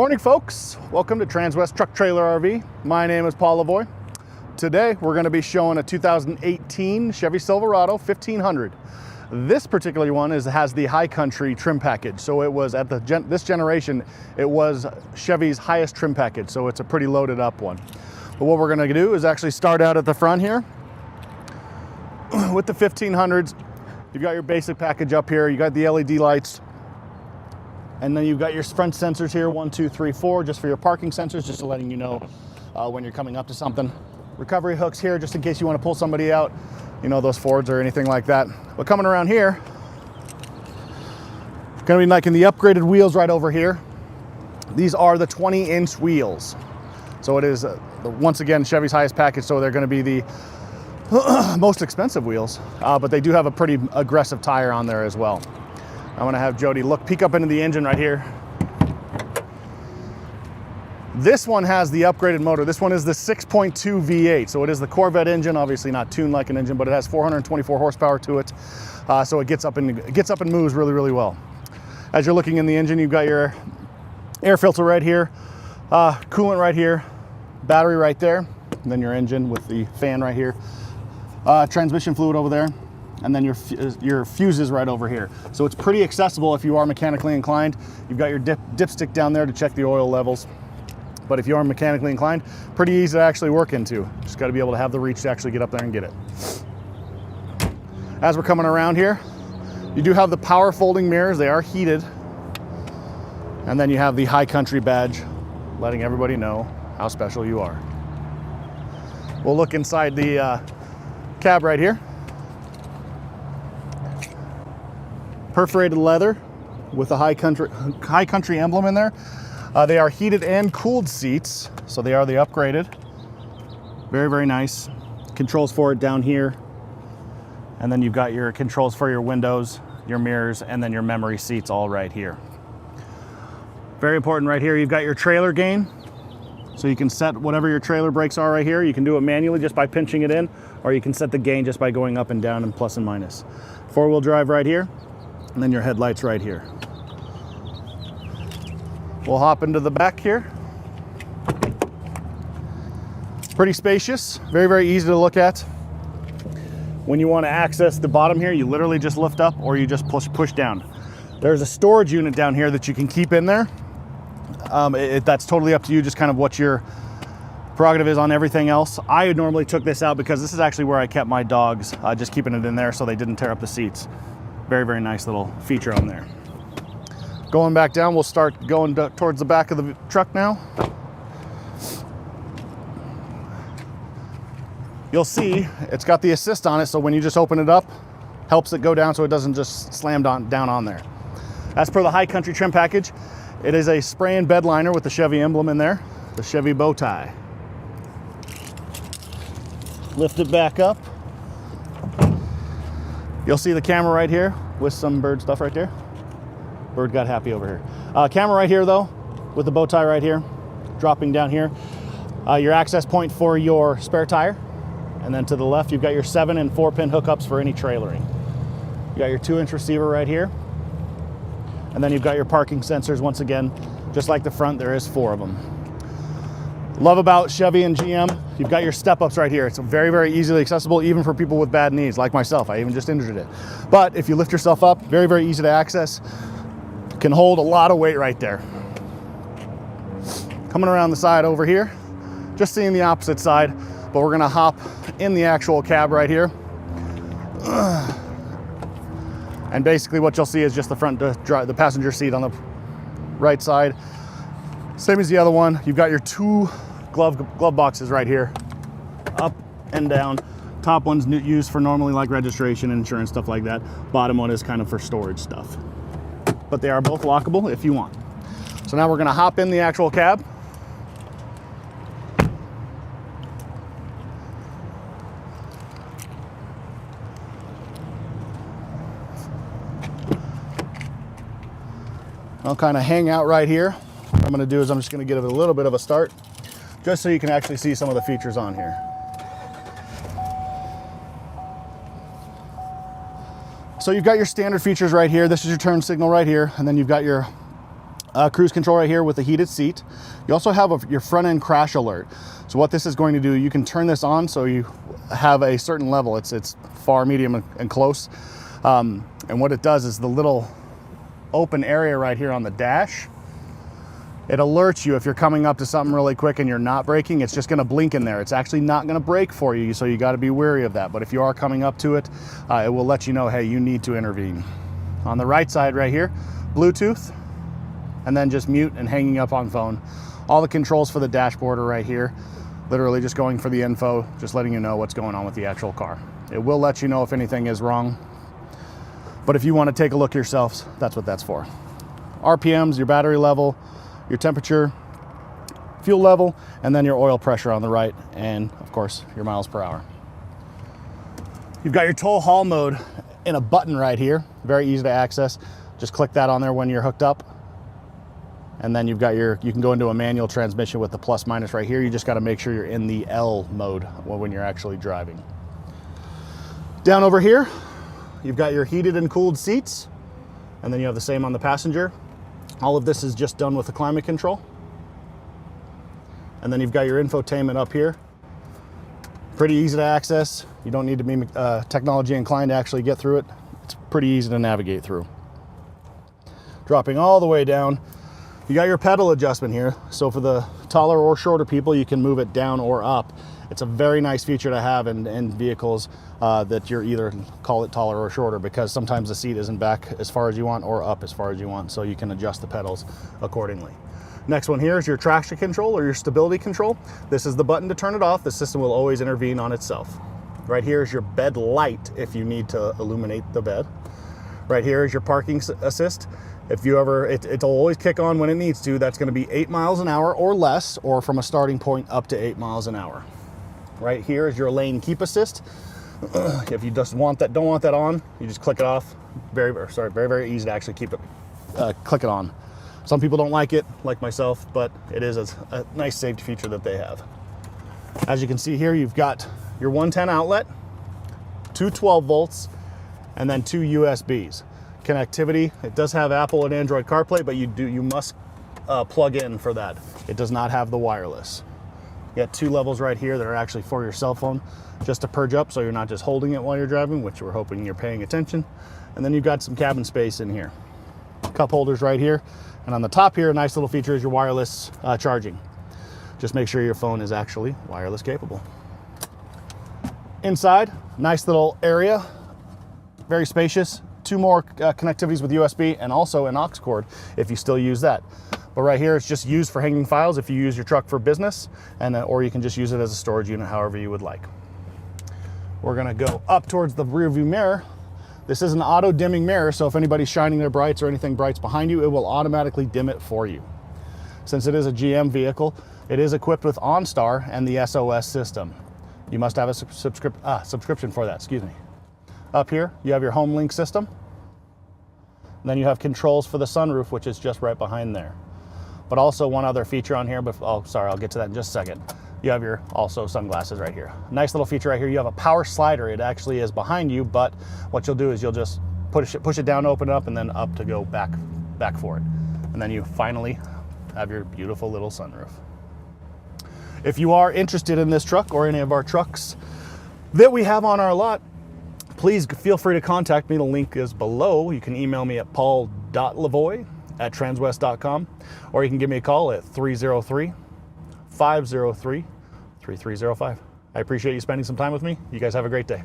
Morning folks, welcome to Transwest Truck Trailer RV. My name is Paul Lavoie. Today we're going to be showing a 2018 Chevy Silverado 1500. This particular one has the high country trim package. So it was at this generation, it was Chevy's highest trim package. So it's a pretty loaded up one. But what we're going to do is actually start out at the front here with the 1500s. You've got your basic package up here. You got the LED lights. And then you've got your front sensors here, 1, 2, 3, 4, just for your parking sensors, just to letting you know when you're coming up to something. Recovery hooks here, just in case you want to pull somebody out, you know, those Fords or anything like that. But coming around here, gonna be liking the upgraded wheels right over here. These are the 20-inch wheels. So it is, once again, Chevy's highest package, so they're gonna be the most expensive wheels, but they do have a pretty aggressive tire on there as well. I'm gonna have Jody peek up into the engine right here. This one has the upgraded motor. This one is the 6.2 V8. So it is the Corvette engine, obviously not tuned like an engine, but it has 424 horsepower to it. So it gets up and moves really, really well. As you're looking in the engine, you've got your air filter right here, coolant right here, battery right there, and then your engine with the fan right here, transmission fluid over there, and then your fuses right over here. So it's pretty accessible if you are mechanically inclined. You've got your dipstick down there to check the oil levels. But if you are mechanically inclined, pretty easy to actually work into. Just gotta be able to have the reach to actually get up there and get it. As we're coming around here, you do have the power folding mirrors. They are heated. And then you have the high country badge, letting everybody know how special you are. We'll look inside the cab right here. Perforated leather with a high country emblem in there. They are heated and cooled seats, so they are the upgraded. Very, very nice. Controls for it down here. And then you've got your controls for your windows, your mirrors, and then your memory seats all right here. Very important right here, you've got your trailer gain. So you can set whatever your trailer brakes are right here. You can do it manually just by pinching it in, or you can set the gain just by going up and down and plus and minus. Four-wheel drive right here. And then your headlights right here. We'll hop into the back here. Pretty spacious, very, very easy to look at. When you want to access the bottom here, you literally just lift up or you just push down. There's a storage unit down here that you can keep in there. That's totally up to you, just kind of what your prerogative is on everything else. I normally took this out because this is actually where I kept my dogs, just keeping it in there so they didn't tear up the seats. Very, very nice little feature on there. Going back down, we'll start going towards the back of the truck now. You'll see it's got the assist on it, so when you just open it up, helps it go down so it doesn't just slam down on there. As per the high country trim package, it is a spray and bed liner with the Chevy emblem in there, the Chevy bow tie. Lift it back up. You'll see the camera right here with some bird stuff right there. Bird got happy over here. Camera right here though, with the bow tie right here, dropping down here. Your access point for your spare tire. And then to the left, you've got your 7 and 4 pin hookups for any trailering. You got your 2-inch receiver right here. And then you've got your parking sensors. Once again, just like the front, there is 4 of them. Love about Chevy and GM, you've got your step-ups right here. It's very, very easily accessible, even for people with bad knees, like myself. I even just injured it. But if you lift yourself up, very, very easy to access. Can hold a lot of weight right there. Coming around the side over here, just seeing the opposite side, but we're gonna hop in the actual cab right here. And basically what you'll see is just the front, the passenger seat on the right side. Same as the other one, you've got your 2 glove boxes right here, up and down. Top one's used for normally like registration, insurance, stuff like that. Bottom one is kind of for storage stuff. But they are both lockable if you want. So now we're gonna hop in the actual cab. I'll kind of hang out right here. What I'm gonna do is I'm just gonna give it a little bit of a start, just so you can actually see some of the features on here. So you've got your standard features right here. This is your turn signal right here. And then you've got your Cruise control right here with the heated seat. You also have your front end crash alert. So what this is going to do, you can turn this on so you have a certain level. It's far, medium, and close. And what it does is the little open area right here on the dash, it alerts you if you're coming up to something really quick and you're not braking. It's just going to blink in there. It's actually not going to brake for you, so you got to be wary of that. But if you are coming up to it, it will let you know, hey, you need to intervene. On the right side right here, Bluetooth, and then just mute and hanging up on phone. All the controls for the dashboard are right here. Literally just going for the info, just letting you know what's going on with the actual car. It will let you know if anything is wrong. But if you want to take a look yourselves, that's what that's for. RPMs, your battery level, your temperature, fuel level, and then your oil pressure on the right, and of course, your miles per hour. You've got your tow haul mode in a button right here. Very easy to access. Just click that on there when you're hooked up. And then you've got you can go into a manual transmission with the plus minus right here. You just got to make sure you're in the L mode when you're actually driving. Down over here, you've got your heated and cooled seats, and then you have the same on the passenger. All of this is just done with the climate control. And then you've got your infotainment up here. Pretty easy to access. You don't need to be technology inclined to actually get through it. It's pretty easy to navigate through. Dropping all the way down, you got your pedal adjustment here. So for the taller or shorter people, you can move it down or up. It's a very nice feature to have in vehicles that you're either call it taller or shorter, because sometimes the seat isn't back as far as you want or up as far as you want, so you can adjust the pedals accordingly. Next one here is your traction control or your stability control. This is the button to turn it off. The system will always intervene on itself. Right here is your bed light if you need to illuminate the bed. Right here is your parking assist. If you ever, it'll always kick on when it needs to. That's going to be 8 miles an hour or less, or from a starting point up to 8 miles an hour. Right here is your lane keep assist. If you just don't want that on, you just click it off. Very easy to actually keep it, click it on. Some people don't like it, like myself, but it is a nice safety feature that they have. As you can see here, you've got your 110 outlet, two 12 volts, and then two USBs. Connectivity, it does have Apple and Android CarPlay, but you must plug in for that. It does not have the wireless. You got two levels right here that are actually for your cell phone, just to purge up so you're not just holding it while you're driving, which we're hoping you're paying attention. And then you've got some cabin space in here. Cup holders right here. And on the top here, a nice little feature is your wireless charging. Just make sure your phone is actually wireless capable. Inside, nice little area, very spacious. Two more connectivities with USB and also an aux cord if you still use that. But right here, it's just used for hanging files if you use your truck for business, and or you can just use it as a storage unit however you would like. We're gonna go up towards the rear view mirror. This is an auto dimming mirror, so if anybody's shining their brights or anything brights behind you, it will automatically dim it for you. Since it is a GM vehicle, it is equipped with OnStar and the SOS system. You must have a subscription for that, excuse me. Up here, you have your home link system. Then you have controls for the sunroof, which is just right behind there. But also one other feature on here, I'll get to that in just a second. You have your also sunglasses right here. Nice little feature right here. You have a power slider. It actually is behind you, but what you'll do is you'll just push it down, open it up, and then up to go back for it. And then you finally have your beautiful little sunroof. If you are interested in this truck or any of our trucks that we have on our lot, please feel free to contact me. The link is below. You can email me at paul.lavoie@transwest.com, or you can give me a call at 303-503-3305. I appreciate you spending some time with me. You guys have a great day.